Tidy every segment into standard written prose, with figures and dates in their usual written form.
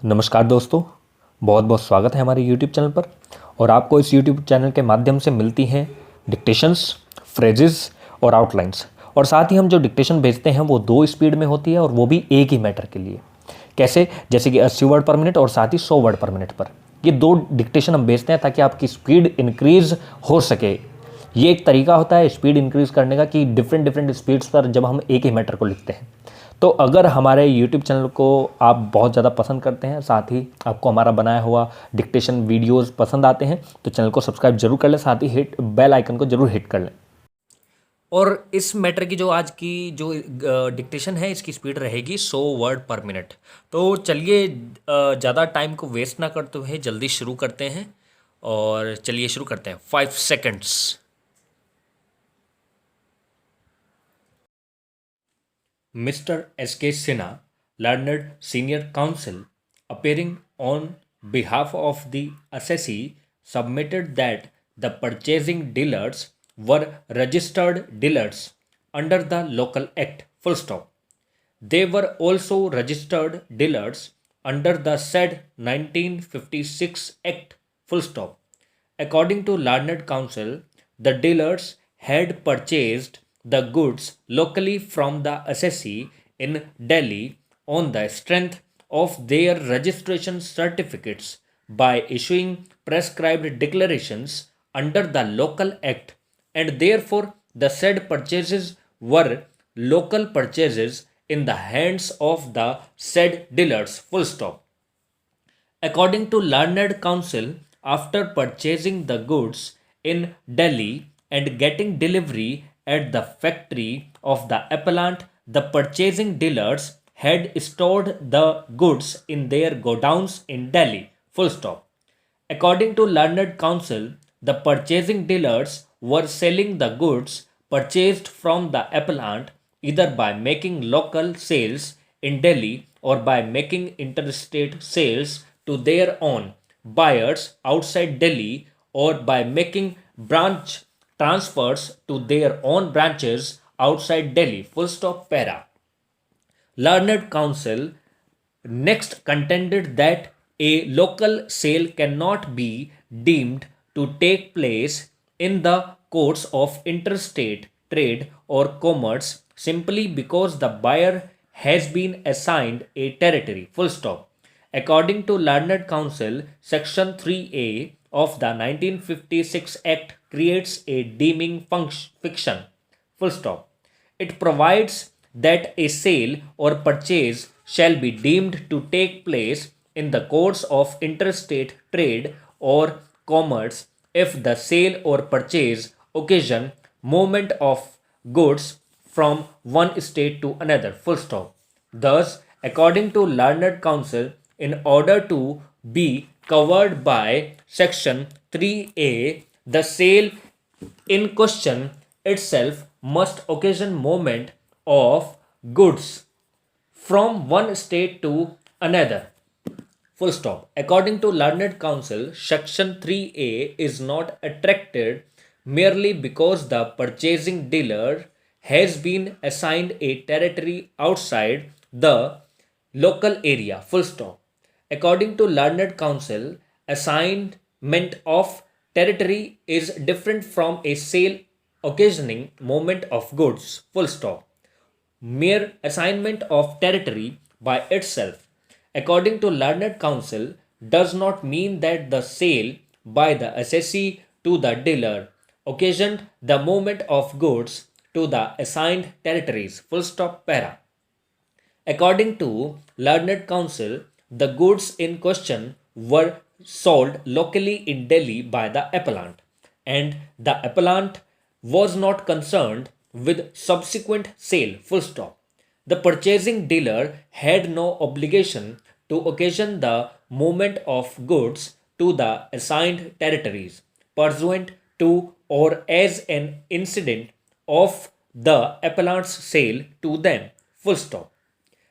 नमस्कार दोस्तों, बहुत बहुत स्वागत है हमारे YouTube चैनल पर। और आपको इस YouTube चैनल के माध्यम से मिलती हैं डिक्टेशंस, फ्रेजेस और आउटलाइंस। और साथ ही हम जो डिक्टेशन भेजते हैं वो 2 स्पीड में होती है और वो भी एक ही मैटर के लिए। कैसे? जैसे कि 80 वर्ड पर मिनट और साथ ही 100 वर्ड पर मिनट पर। ये 2 डिक्टेशन हम भेजते हैं ताकि आपकी स्पीड इंक्रीज़ हो सके। ये एक तरीका होता है स्पीड इंक्रीज़ करने का कि डिफरेंट डिफरेंट स्पीड्स पर जब हम एक ही मैटर को लिखते हैं। तो अगर हमारे YouTube चैनल को आप बहुत ज़्यादा पसंद करते हैं, साथ ही आपको हमारा बनाया हुआ डिक्टेशन वीडियोस पसंद आते हैं, तो चैनल को सब्सक्राइब जरूर कर लें, साथ ही हिट बेल आइकन को जरूर हिट कर लें। और इस मैटर की जो आज की जो डिक्टेशन है, इसकी स्पीड रहेगी 100 वर्ड पर मिनट। तो चलिए ज़्यादा टाइम को वेस्ट ना करते हुए जल्दी शुरू करते हैं। और चलिए शुरू करते हैं। 5 seconds. Mr. S.K. Sinha, learned senior counsel, appearing on behalf of the assessee, submitted that the purchasing dealers were registered dealers under the Local Act. Full stop. They were also registered dealers under the said 1956 Act. Full stop. According to learned counsel, the dealers had purchased the goods locally from the assessee in Delhi on the strength of their registration certificates by issuing prescribed declarations under the Local Act, and therefore the said purchases were local purchases in the hands of the said dealers. Full stop. According to learned counsel, after purchasing the goods in Delhi and getting delivery at the factory of the appellant, the purchasing dealers had stored the goods in their godowns in Delhi. Full stop. According to learned counsel, the purchasing dealers were selling the goods purchased from the appellant either by making local sales in Delhi or by making interstate sales to their own buyers outside Delhi or by making branch transfers to their own branches outside Delhi. Full stop. Para. Learned counsel next contended that a local sale cannot be deemed to take place in the course of interstate trade or commerce simply because the buyer has been assigned a territory. Full stop. According to learned counsel, Section 3A of the 1956 Act creates a deeming fiction. Full stop. It provides that a sale or purchase shall be deemed to take place in the course of interstate trade or commerce if the sale or purchase occasion movement of goods from one state to another. Full stop. Thus, according to learned counsel, in order to be covered by section 3A, the sale in question itself must occasion movement of goods from one state to another. Full stop. According to learned counsel, section 3A is not attracted merely because the purchasing dealer has been assigned a territory outside the local area. Full stop. According to learned counsel, assignment of territory is different from a sale occasioning movement of goods. Full stop. Mere assignment of territory by itself, according to learned counsel, does not mean that the sale by the assessee to the dealer occasioned the movement of goods to the assigned territories. Full stop. Para. According to learned counsel, the goods in question were sold locally in Delhi by the appellant, and the appellant was not concerned with subsequent sale. Full stop. The purchasing dealer had no obligation to occasion the movement of goods to the assigned territories pursuant to or as an incident of the appellant's sale to them. Full stop.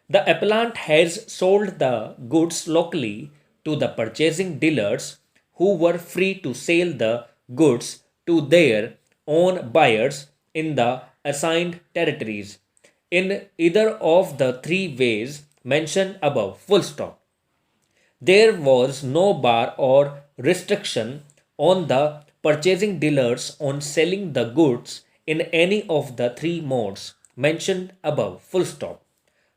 The appellant has sold the goods locally to the purchasing dealers who were free to sell the goods to their own buyers in the assigned territories in either of the three ways mentioned above. Full stop. There was no bar or restriction on the purchasing dealers on selling the goods in any of the three modes mentioned above. Full stop.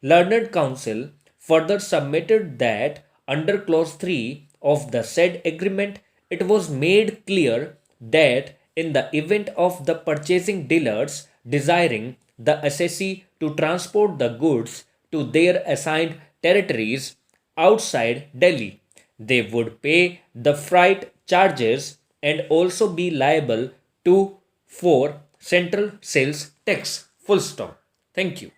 Learned Counsel further submitted that under clause 3 of the said agreement, it was made clear that in the event of the purchasing dealers desiring the assessee to transport the goods to their assigned territories outside Delhi, they would pay the freight charges and also be liable to for central sales tax. Full stop. Thank you.